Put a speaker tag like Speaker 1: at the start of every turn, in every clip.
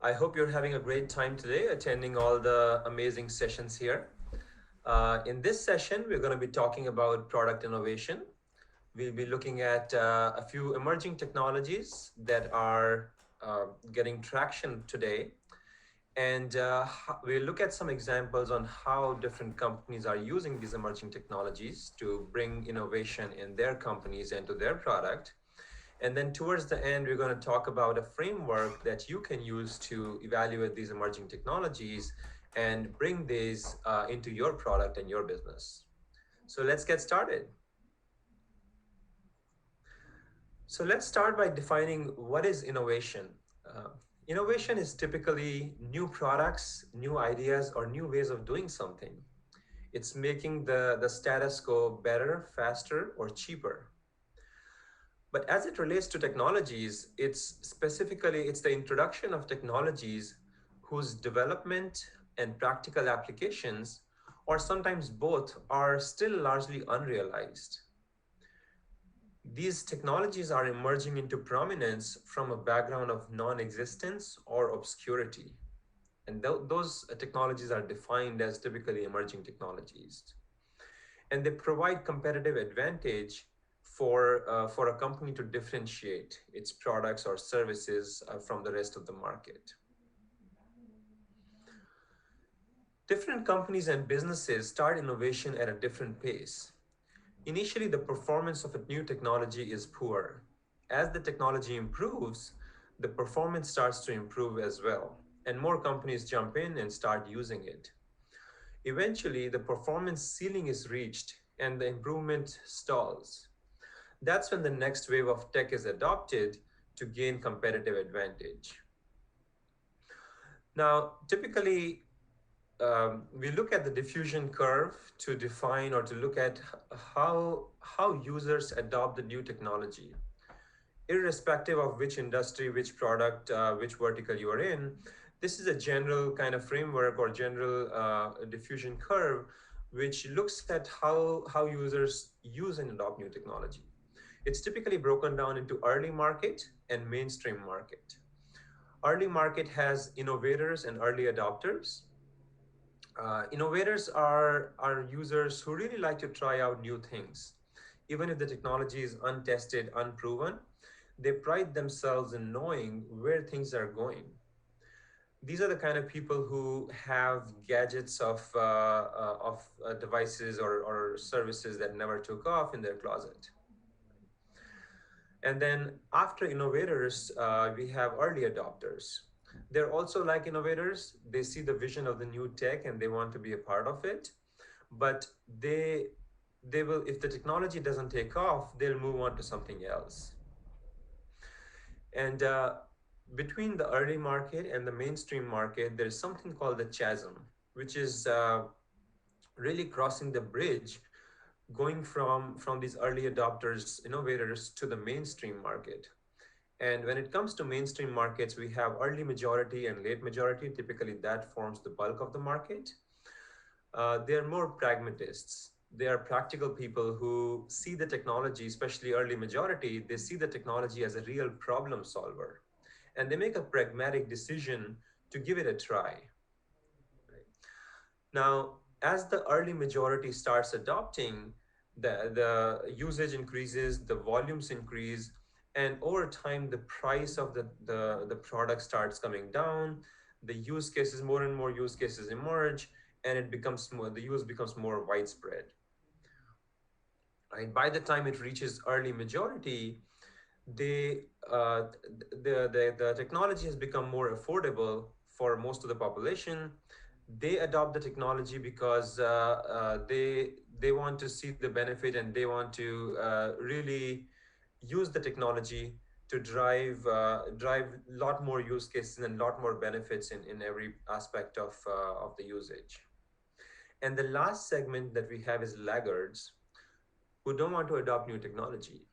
Speaker 1: I hope you're having a great time today attending all the amazing sessions here. In this session, we're going to be talking about product innovation. We'll be looking at a few emerging technologies that are getting traction today. And we'll look at some examples on how different companies are using these emerging technologies to bring innovation in their companies and to their product. And then towards the end, we're going to talk about a framework that you can use to evaluate these emerging technologies and bring these into your product and your business. So let's get started. So let's start by defining what is innovation. Uh, Innovation is typically new products, new ideas, or new ways of doing something. It's making the status quo better, faster, or cheaper. But as it relates to technologies, it's the introduction of technologies whose development and practical applications, or sometimes both, are still largely unrealized. These technologies are emerging into prominence from a background of non-existence or obscurity. And those technologies are defined as typically emerging technologies. And they provide competitive advantage for a company to differentiate its products or services from the rest of the market. Different companies and businesses start innovation at a different pace. Initially, the performance of a new technology is poor. As the technology improves, the performance starts to improve as well, and more companies jump in and start using it. Eventually, the performance ceiling is reached and the improvement stalls. That's when the next wave of tech is adopted to gain competitive advantage. Now, typically, we look at the diffusion curve to define or to look at how users adopt the new technology. Irrespective of which industry, which product, which vertical you are in, this is a general kind of framework or general diffusion curve, which looks at how users use and adopt new technology. It's typically broken down into early market and mainstream market. Early market has innovators and early adopters. Innovators are users who really like to try out new things. Even if the technology is untested, unproven, they pride themselves in knowing where things are going. These are the kind of people who have gadgets of devices or services that never took off in their closet. And then after innovators, we have early adopters. They're also like innovators. They see the vision of the new tech and they want to be a part of it. But they will, if the technology doesn't take off, they'll move on to something else. And between the early market and the mainstream market, there is something called the chasm, which is really crossing the bridge, going from these early adopters, innovators, to the mainstream market. And when it comes to mainstream markets, we have early majority and late majority. Typically, that forms the bulk of the market. They're more pragmatists. They are practical people who see the technology, especially early majority, they see the technology as a real problem solver. And they make a pragmatic decision to give it a try. Right? Now, as the early majority starts adopting, the usage increases, the volumes increase, and over time, the price of the product starts coming down. The use cases, more and more use cases emerge, and it becomes more, the use becomes more widespread. Right? By the time it reaches early majority, they the technology has become more affordable for most of the population. They adopt the technology because they want to see the benefit and they want to really use the technology to drive a lot more use cases and a lot more benefits in every aspect of the usage. And the last segment that we have is laggards who don't want to adopt new technology.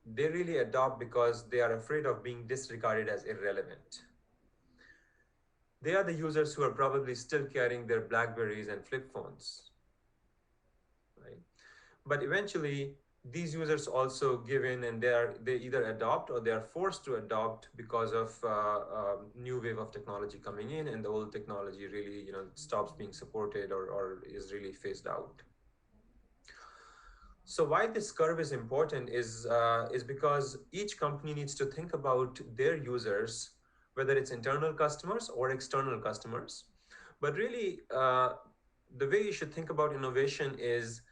Speaker 1: They really adopt because they are afraid of being disregarded as irrelevant. They are the users who are probably still carrying their Blackberries and flip phones, right? But eventually, these users also give in, and they either adopt or they are forced to adopt because of new wave of technology coming in, and the old technology really stops being supported, or is really phased out. So why this curve is important is because each company needs to think about their users, whether it's internal customers or external customers. But really, the way you should think about innovation is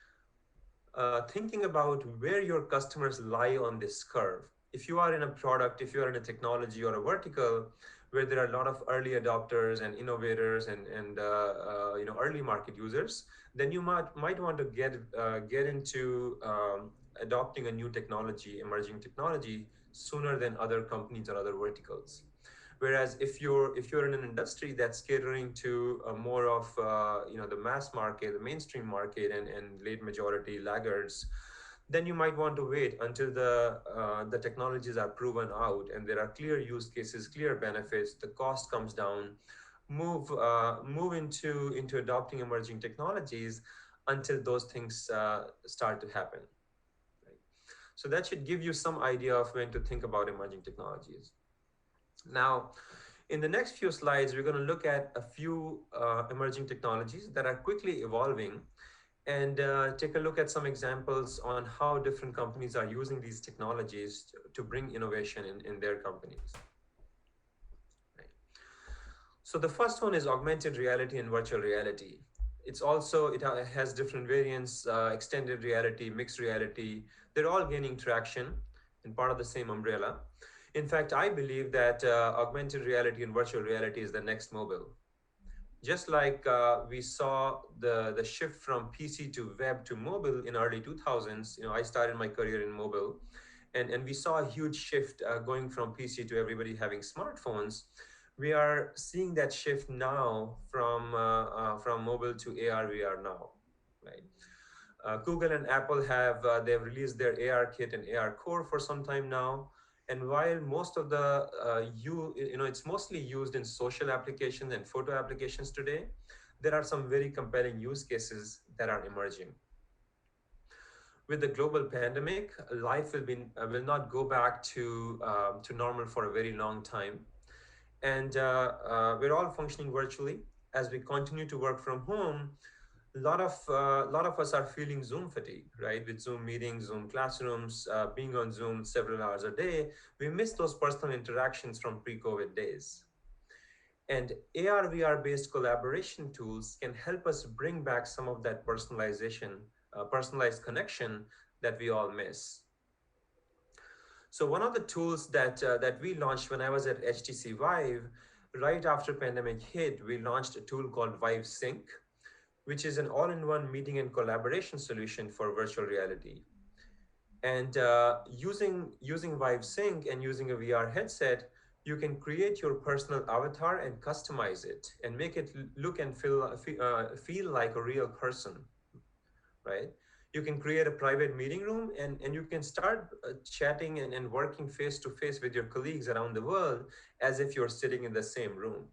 Speaker 1: thinking about where your customers lie on this curve. If you are in a product, if you are in a technology or a vertical where there are a lot of early adopters and innovators and early market users, then you might want to get into adopting a new technology, emerging technology, sooner than other companies or other verticals. Whereas if you're in an industry that's catering to more of the mass market, the mainstream market, and late majority laggards, then you might want to wait until the technologies are proven out and there are clear use cases, clear benefits, the cost comes down, move into adopting emerging technologies until those things start to happen. Right? So that should give you some idea of when to think about emerging technologies. Now, in the next few slides, we're going to look at a few emerging technologies that are quickly evolving, and take a look at some examples on how different companies are using these technologies to bring innovation in their companies. Right. So the first one is augmented reality and virtual reality. It has different variants, extended reality, mixed reality. They're all gaining traction and part of the same umbrella. In fact, I believe that augmented reality and virtual reality is the next mobile. Just like we saw the shift from PC to web to mobile in early 2000s, I started my career in mobile, and we saw a huge shift going from PC to everybody having smartphones. We are seeing that shift now from mobile to AR VR now, right? Google and Apple they've released their AR kit and AR core for some time now. And while most of the it's mostly used in social applications and photo applications today, there are some very compelling use cases that are emerging. With the global pandemic, life will not go back to normal for a very long time, and we're all functioning virtually as we continue to work from home. A lot of us are feeling Zoom fatigue, right? With Zoom meetings, Zoom classrooms, being on Zoom several hours a day, we miss those personal interactions from pre-COVID days. And AR VR based collaboration tools can help us bring back some of that personalized connection that we all miss. So one of the tools that we launched when I was at HTC Vive, right after pandemic hit, we launched a tool called Vive Sync, which is an all-in-one meeting and collaboration solution for virtual reality. And using Vive Sync and using a VR headset, you can create your personal avatar and customize it and make it look and feel like a real person, right? You can create a private meeting room, and you can start chatting and working face to face with your colleagues around the world as if you're sitting in the same room.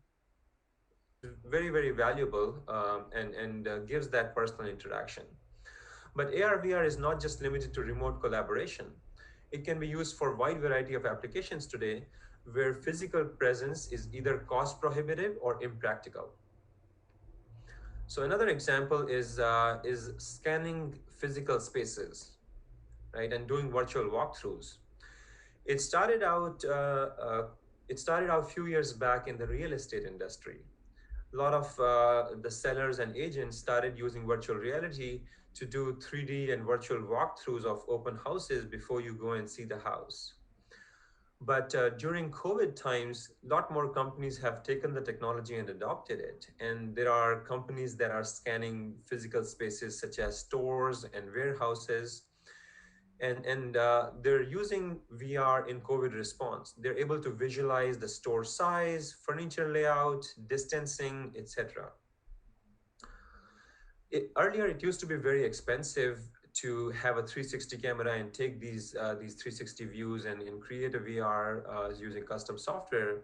Speaker 1: Very, very valuable, and gives that personal interaction. But AR VR is not just limited to remote collaboration. It can be used for a wide variety of applications today where physical presence is either cost prohibitive or impractical. So another example is scanning physical spaces, right, and doing virtual walkthroughs. It started out a few years back in the real estate industry. A lot of the sellers and agents started using virtual reality to do 3D and virtual walkthroughs of open houses before you go and see the house. But during COVID times, a lot more companies have taken the technology and adopted it. And there are companies that are scanning physical spaces such as stores and warehouses. And they're using VR in COVID response. They're able to visualize the store size, furniture layout, distancing, etc. Earlier, it used to be very expensive to have a 360 camera and take these 360 views and create a VR using custom software.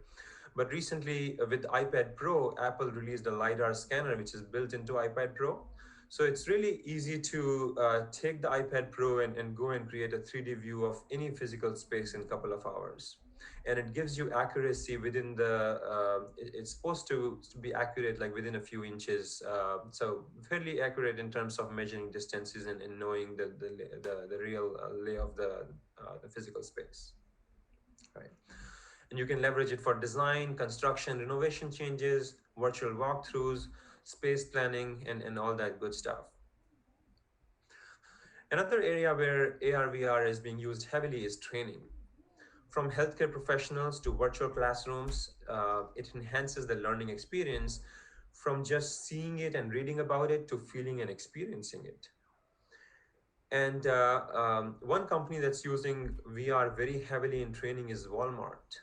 Speaker 1: But recently, with iPad Pro, Apple released a LiDAR scanner, which is built into iPad Pro. So it's really easy to take the iPad Pro and go and create a 3D view of any physical space in a couple of hours. And it gives you accuracy within it's supposed to be accurate like within a few inches. So fairly accurate in terms of measuring distances and knowing the real lay of the physical space. Right. And you can leverage it for design, construction, renovation changes, virtual walkthroughs, space planning, and all that good stuff. Another area where AR VR is being used heavily is training. From healthcare professionals to virtual classrooms, it enhances the learning experience from just seeing it and reading about it to feeling and experiencing it. And one company that's using VR very heavily in training is Walmart.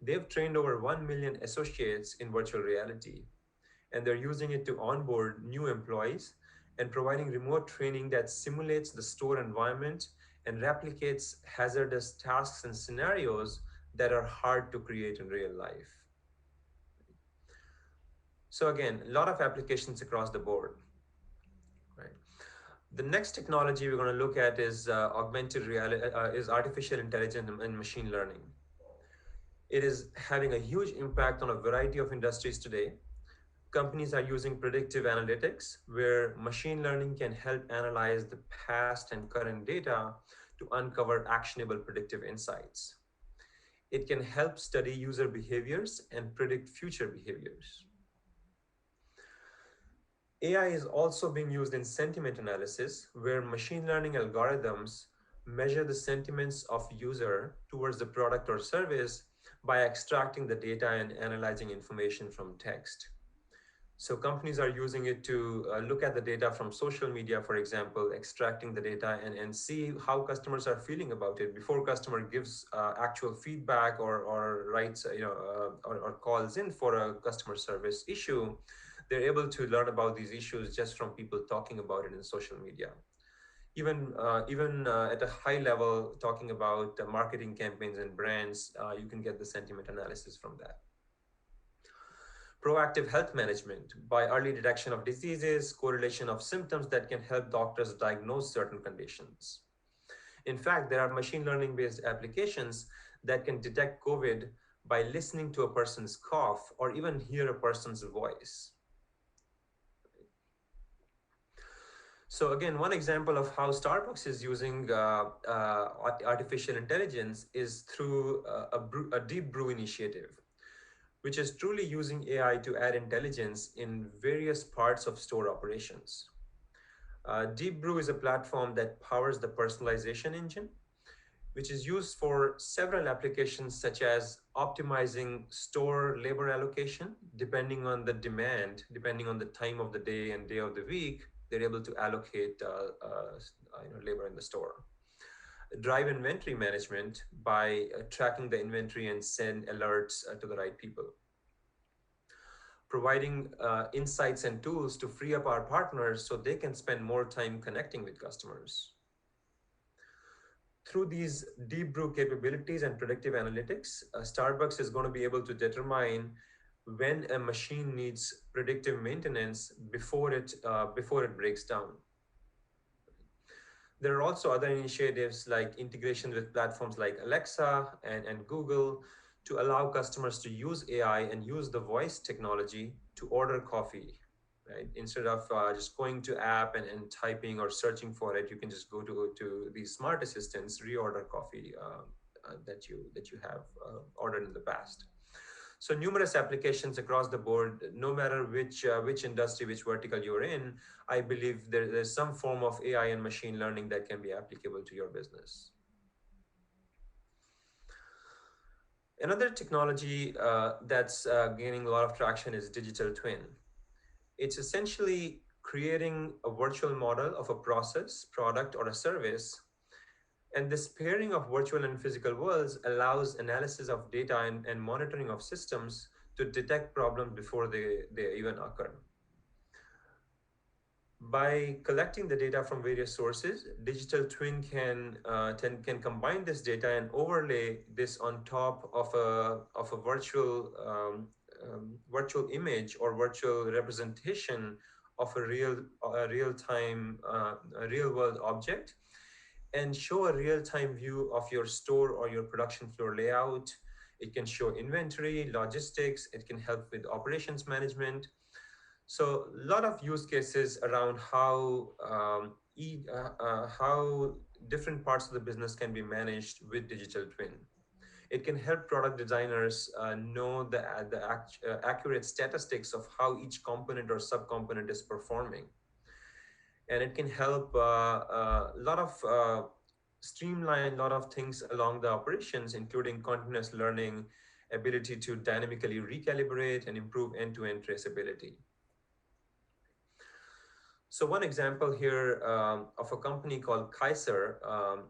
Speaker 1: They've trained over 1 million associates in virtual reality, and they're using it to onboard new employees and providing remote training that simulates the store environment and replicates hazardous tasks and scenarios that are hard to create in real life. So again, a lot of applications across the board, right? The next technology we're going to look at is augmented reality, is artificial intelligence and machine learning. It is having a huge impact on a variety of industries today. Companies are using predictive analytics, where machine learning can help analyze the past and current data to uncover actionable predictive insights. It can help study user behaviors and predict future behaviors. AI is also being used in sentiment analysis, where machine learning algorithms measure the sentiments of user towards the product or service by extracting the data and analyzing information from text. So companies are using it to look at the data from social media, for example, extracting the data and see how customers are feeling about it before customer gives actual feedback or writes, or calls in for a customer service issue. They're able to learn about these issues just from people talking about it in social media. Even at a high level, talking about marketing campaigns and brands, you can get the sentiment analysis from that. Proactive health management by early detection of diseases, correlation of symptoms that can help doctors diagnose certain conditions. In fact, there are machine learning based applications that can detect COVID by listening to a person's cough or even hear a person's voice. So again, one example of how Starbucks is using artificial intelligence is through a deep brew initiative, which is truly using AI to add intelligence in various parts of store operations. Deep Brew is a platform that powers the personalization engine, which is used for several applications such as optimizing store labor allocation. Depending on the demand, depending on the time of the day and day of the week, they're able to allocate labor in the store. Drive inventory management by tracking the inventory and send alerts to the right people. Providing insights and tools to free up our partners so they can spend more time connecting with customers. Through these deep brew capabilities and predictive analytics, Starbucks is going to be able to determine when a machine needs predictive maintenance before it breaks down. There are also other initiatives like integration with platforms like Alexa and Google to allow customers to use AI and use the voice technology to order coffee, right? Instead of just going to app and typing or searching for it, you can just go to these smart assistants, reorder coffee that you have ordered in the past. So numerous applications across the board, no matter which industry, which vertical you're in, I believe there's some form of AI and machine learning that can be applicable to your business. Another technology that's gaining a lot of traction is digital twin. It's essentially creating a virtual model of a process, product, or a service. And this pairing of virtual and physical worlds allows analysis of data and monitoring of systems to detect problems before they even occur. By collecting the data from various sources, digital twin can combine this data and overlay this on top of a virtual image or virtual representation of a real time, a real world object, and show a real time view of your store or your production floor layout. It can show inventory, logistics. It can help with operations management. So a lot of use cases around how different parts of the business can be managed with digital twin. It can help product designers know the accurate statistics of how each component or subcomponent is performing, and it can help a lot of streamline a lot of things along the operations, including continuous learning, ability to dynamically recalibrate and improve end-to-end traceability. So one example here of a company called Kaiser,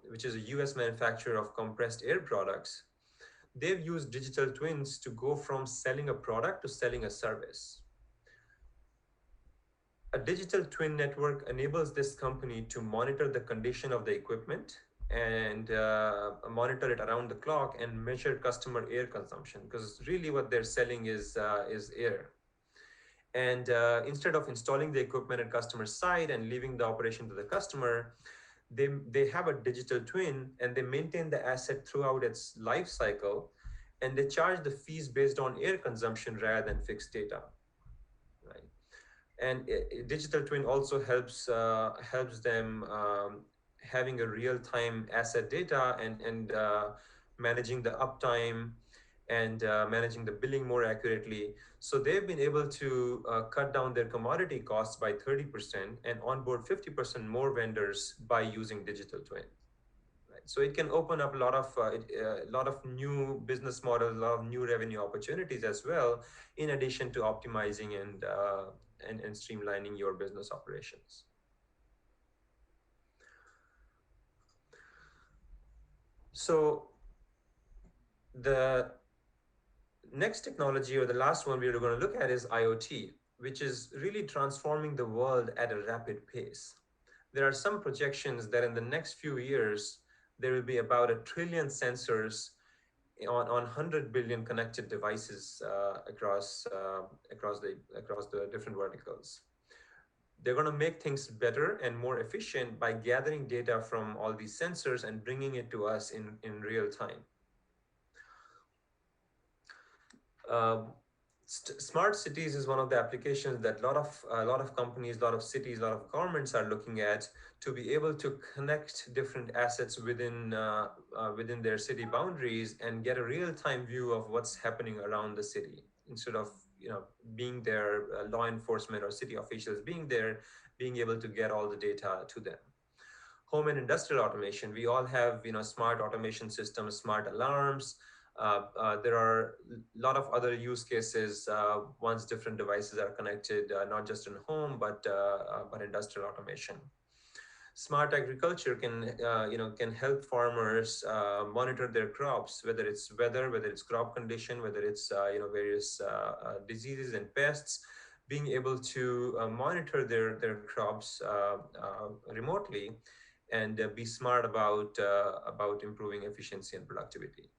Speaker 1: which is a US manufacturer of compressed air products. They've used digital twins to go from selling a product to selling a service. A digital twin network enables this company to monitor the condition of the equipment and monitor it around the clock and measure customer air consumption, because really what they're selling is air. And instead of installing the equipment at customer site and leaving the operation to the customer, they have a digital twin and they maintain the asset throughout its life cycle, and they charge the fees based on air consumption rather than fixed data, right? And digital twin also helps them having a real time asset data and managing the uptime and managing the billing more accurately. So they've been able to cut down their commodity costs by 30% and onboard 50% more vendors by using digital twin. Right. So it can open up a lot of new business models, a lot of new revenue opportunities as well, in addition to optimizing and streamlining your business operations. So the next technology, or the last one we're going to look at, is IoT, which is really transforming the world at a rapid pace. There are some projections that in the next few years, there will be about 1 trillion sensors on 100 billion connected devices across the different verticals. They're going to make things better and more efficient by gathering data from all these sensors and bringing it to us in real time. Uh, Smart cities is one of the applications that a lot of companies, a lot of cities, a lot of governments are looking at, to be able to connect different assets within their city boundaries and get a real time view of what's happening around the city, instead of being there, law enforcement or city officials being there, being able to get all the data to them. Home and industrial automation, we all have smart automation systems, smart alarms. There are a lot of other use cases once different devices are connected, not just in home but industrial automation. Smart agriculture can help farmers monitor their crops, whether it's weather, whether it's crop condition, whether it's various diseases and pests. Being able to monitor their crops remotely and be smart about improving efficiency and productivity.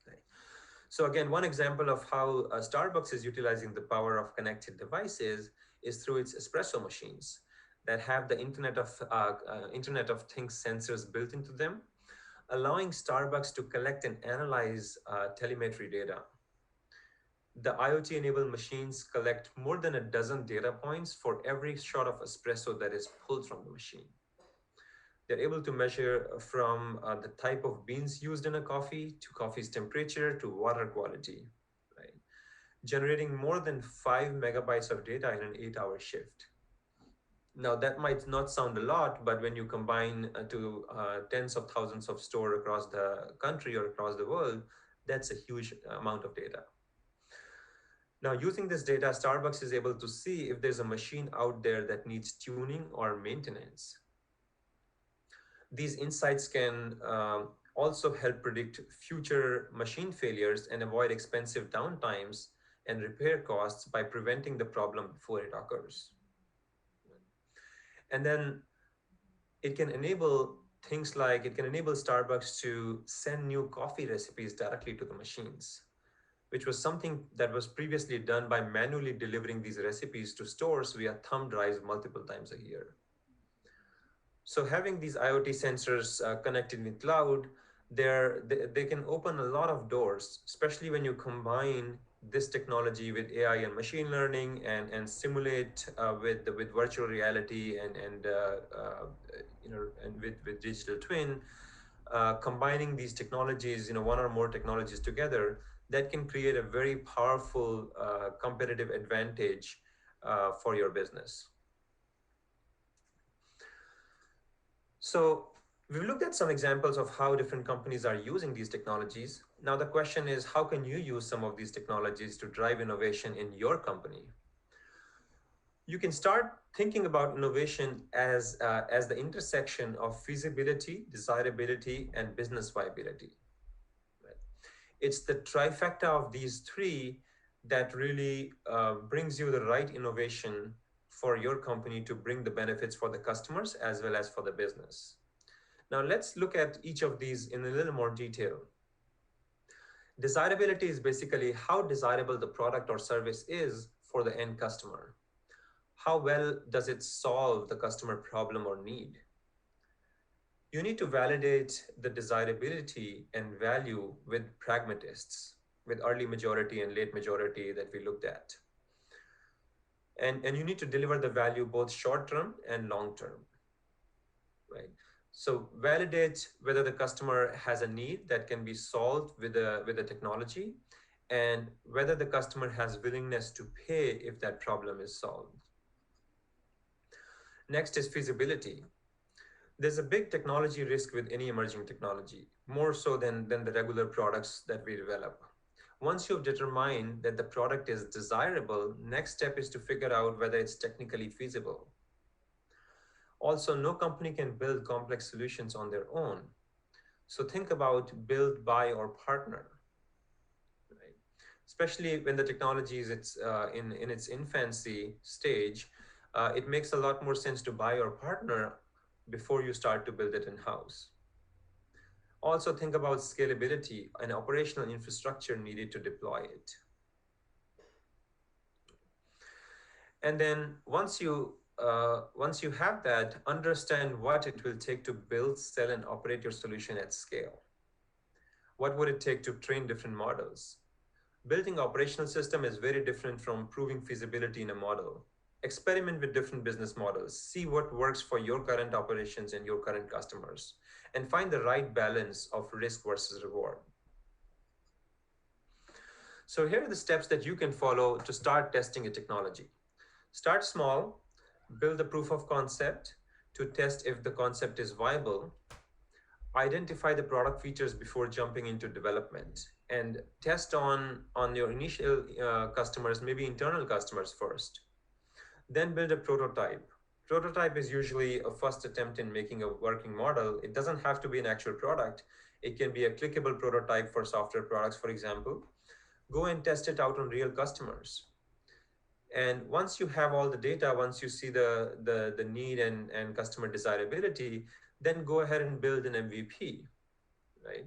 Speaker 1: Right. So again, one example of how Starbucks is utilizing the power of connected devices is through its espresso machines that have the Internet of Things sensors built into them, allowing Starbucks to collect and analyze telemetry data. The IoT-enabled machines collect more than a dozen data points for every shot of espresso that is pulled from the machine. They're able to measure from the type of beans used in a coffee, to coffee's temperature, to water quality, right? Generating more than 5 MB of data in an 8-hour shift. Now, that might not sound a lot, but when you combine to tens of thousands of stores across the country or across the world, that's a huge amount of data. Now, using this data, Starbucks is able to see if there's a machine out there that needs tuning or maintenance. These insights can also help predict future machine failures and avoid expensive downtimes and repair costs by preventing the problem before it occurs. And then it can enable it can enable Starbucks to send new coffee recipes directly to the machines. which was something that was previously done by manually delivering these recipes to stores via thumb drives multiple times a year. So having these IoT sensors connected with cloud, they can open a lot of doors, especially when you combine this technology with AI and machine learning and simulate with virtual reality and with digital twin, combining these technologies, one or more technologies together, that can create a very powerful competitive advantage for your business. So we've looked at some examples of how different companies are using these technologies. Now the question is, how can you use some of these technologies to drive innovation in your company? You can start thinking about innovation as the intersection of feasibility, desirability, and business viability. Right? It's the trifecta of these three that really brings you the right innovation for your company to bring the benefits for the customers as well as for the business. Now let's look at each of these in a little more detail. Desirability is basically how desirable the product or service is for the end customer. How well does it solve the customer problem or need? You need to validate the desirability and value with pragmatists, with early majority and late majority that we looked at. And you need to deliver the value both short term and long term, right? So validate whether the customer has a need that can be solved with the technology, and whether the customer has willingness to pay if that problem is solved. Next is feasibility. There's a big technology risk with any emerging technology, more so than the regular products that we develop. Once you've determined that the product is desirable, next step is to figure out whether it's technically feasible. Also, no company can build complex solutions on their own. So think about build, buy, or partner, right? Especially when the technology is in its infancy stage, it makes a lot more sense to buy or partner before you start to build it in-house. Also think about scalability and operational infrastructure needed to deploy it. And then once you have that, understand what it will take to build, sell, and operate your solution at scale. What would it take to train different models? Building operational system is very different from proving feasibility in a model. Experiment with different business models, see what works for your current operations and your current customers, and find the right balance of risk versus reward. So here are the steps that you can follow to start testing a technology. Start small, build a proof of concept to test if the concept is viable, identify the product features before jumping into development, and test on your initial customers, maybe internal customers first. Then build a prototype. Prototype is usually a first attempt in making a working model. It doesn't have to be an actual product. It can be a clickable prototype for software products, for example. Go and test it out on real customers. And once you have all the data, once you see the need and customer desirability, then go ahead and build an MVP, right?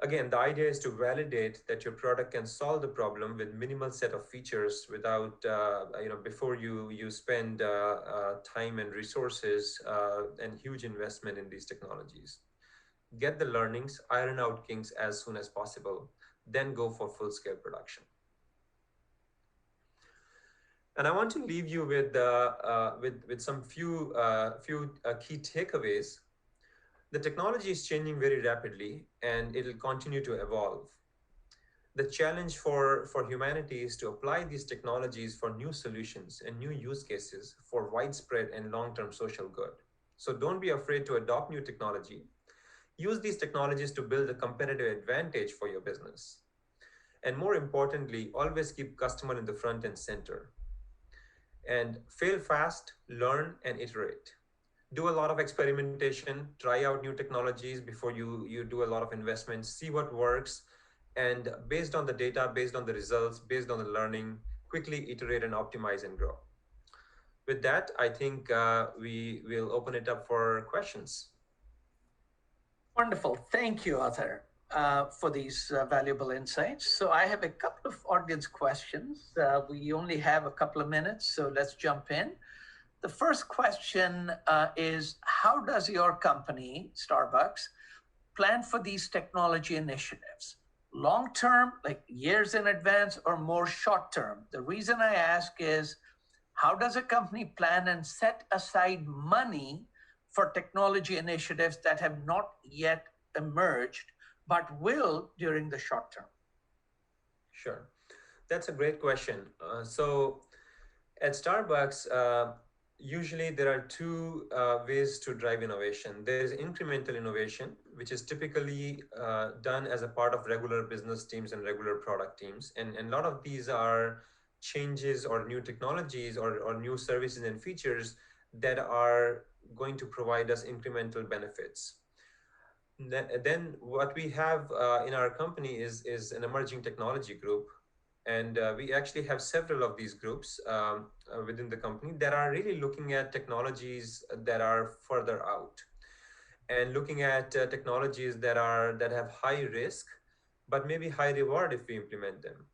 Speaker 1: Again, the idea is to validate that your product can solve the problem with minimal set of features without, before you spend time and resources and huge investment in these technologies. Get the learnings, iron out kinks as soon as possible, then go for full scale production. And I want to leave you with some few key takeaways. The technology is changing very rapidly, and it will continue to evolve. The challenge for humanity is to apply these technologies for new solutions and new use cases for widespread and long-term social good. So don't be afraid to adopt new technology. Use these technologies to build a competitive advantage for your business. And more importantly, always keep customer in the front and center. And fail fast, learn, and iterate. Do a lot of experimentation, try out new technologies before you do a lot of investments, see what works, and based on the data, based on the results, based on the learning, quickly iterate and optimize and grow. With that, I think we will open it up for questions.
Speaker 2: Wonderful. Thank you, Arthur. for these valuable insights. So I have a couple of audience questions. We only have a couple of minutes, so let's jump in. The first question is, how does your company, Starbucks, plan for these technology initiatives? Long term, like years in advance, or more short term? The reason I ask is, how does a company plan and set aside money for technology initiatives that have not yet emerged but will during the short term?
Speaker 1: Sure. That's a great question. So at Starbucks, usually there are two ways to drive innovation. There is incremental innovation, which is typically done as a part of regular business teams and regular product teams. And a lot of these are changes or new technologies or new services and features that are going to provide us incremental benefits. Then what we have in our company is an emerging technology group, and we actually have several of these groups within the company that are really looking at technologies that are further out and looking at technologies that have high risk but maybe high reward if we implement them.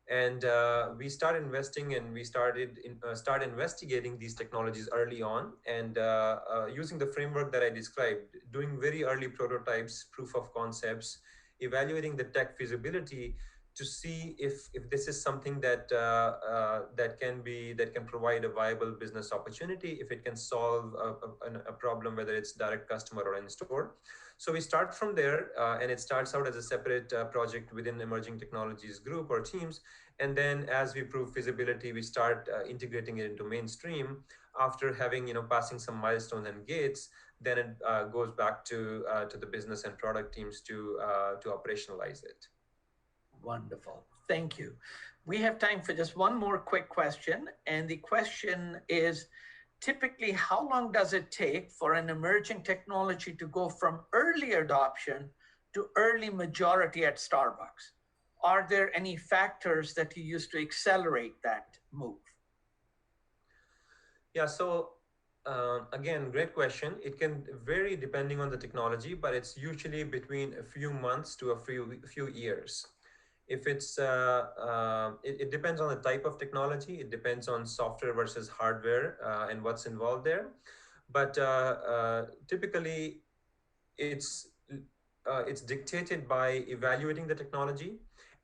Speaker 1: And we started investing and we start investigating these technologies early on, and using the framework that I described, doing very early prototypes, proof of concepts, evaluating the tech feasibility to see if this is something that can provide a viable business opportunity, if it can solve a problem, whether it's direct customer or in store. So we start from there, and it starts out as a separate project within emerging technologies group or teams. And then as we prove feasibility, we start integrating it into mainstream. After having, passing some milestones and gates, then it goes back to the business and product teams to operationalize it.
Speaker 2: Wonderful. Thank you. We have time for just one more quick question. And the question is, typically, how long does it take for an emerging technology to go from early adoption to early majority at Starbucks? Are there any factors that you use to accelerate that move?
Speaker 1: Yeah, so again, great question. It can vary depending on the technology, but it's usually between a few months to a few years. If it depends on the type of technology. It depends on software versus hardware and what's involved there. But typically, it's it's dictated by evaluating the technology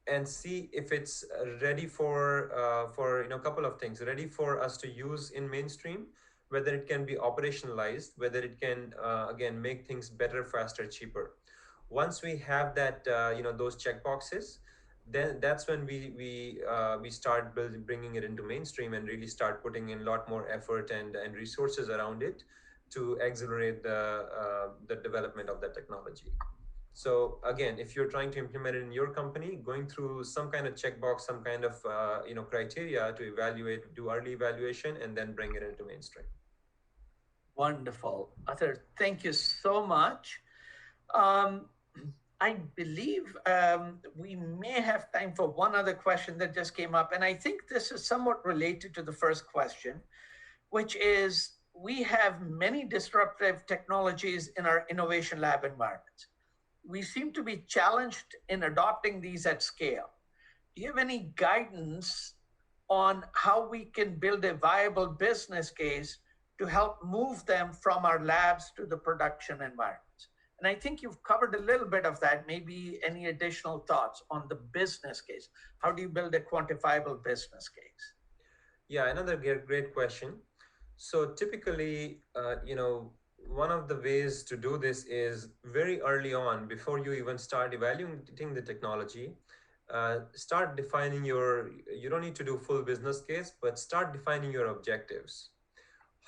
Speaker 1: and see if it's ready for a couple of things, ready for us to use in mainstream, whether it can be operationalized, whether it can again make things better, faster, cheaper. Once we have that those check boxes, then that's when we start bringing it into mainstream and really start putting in a lot more effort and resources around it to accelerate the development of that technology. So again, if you're trying to implement it in your company, going through some kind of checkbox, some kind of criteria to evaluate, do early evaluation, and then bring it into mainstream.
Speaker 2: Wonderful. Arthur, thank you so much. Um, I believe we may have time for one other question that just came up. And I think this is somewhat related to the first question, which is, we have many disruptive technologies in our innovation lab environments. We seem to be challenged in adopting these at scale. Do you have any guidance on how we can build a viable business case to help move them from our labs to the production environments? And I think you've covered a little bit of that. Maybe any additional thoughts on the business case? How do you build a quantifiable business case?
Speaker 1: Yeah, another great question. So typically, one of the ways to do this is very early on, before you even start evaluating the technology, start defining you don't need to do full business case, but start defining your objectives.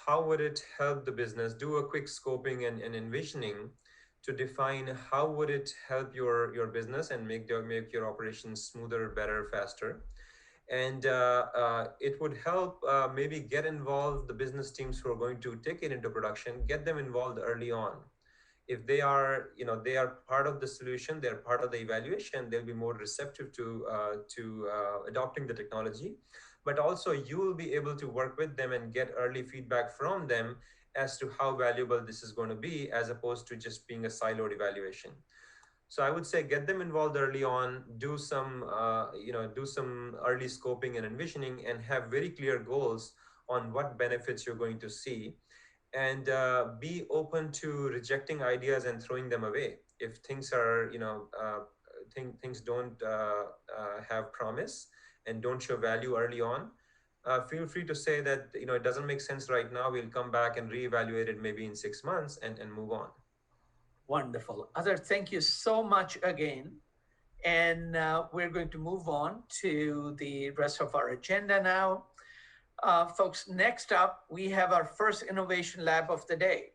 Speaker 1: How would it help the business? Do a quick scoping and envisioning to define how would it help your business and make your operations smoother, better, faster. And it would help maybe get involved the business teams who are going to take it into production, get them involved early on. If they are part of the solution, they're part of the evaluation, they'll be more receptive to adopting the technology. But also you will be able to work with them and get early feedback from them as to how valuable this is going to be, as opposed to just being a siloed evaluation. So I would say get them involved early on, do some do some early scoping and envisioning, and have very clear goals on what benefits you're going to see, and be open to rejecting ideas and throwing them away if things are things don't have promise and don't show value early on. Feel free to say that it doesn't make sense right now. We'll come back and reevaluate it maybe in 6 months and move on.
Speaker 2: Wonderful. Other, thank you so much again. And we're going to move on to the rest of our agenda now. Folks, next up, we have our first innovation lab of the day.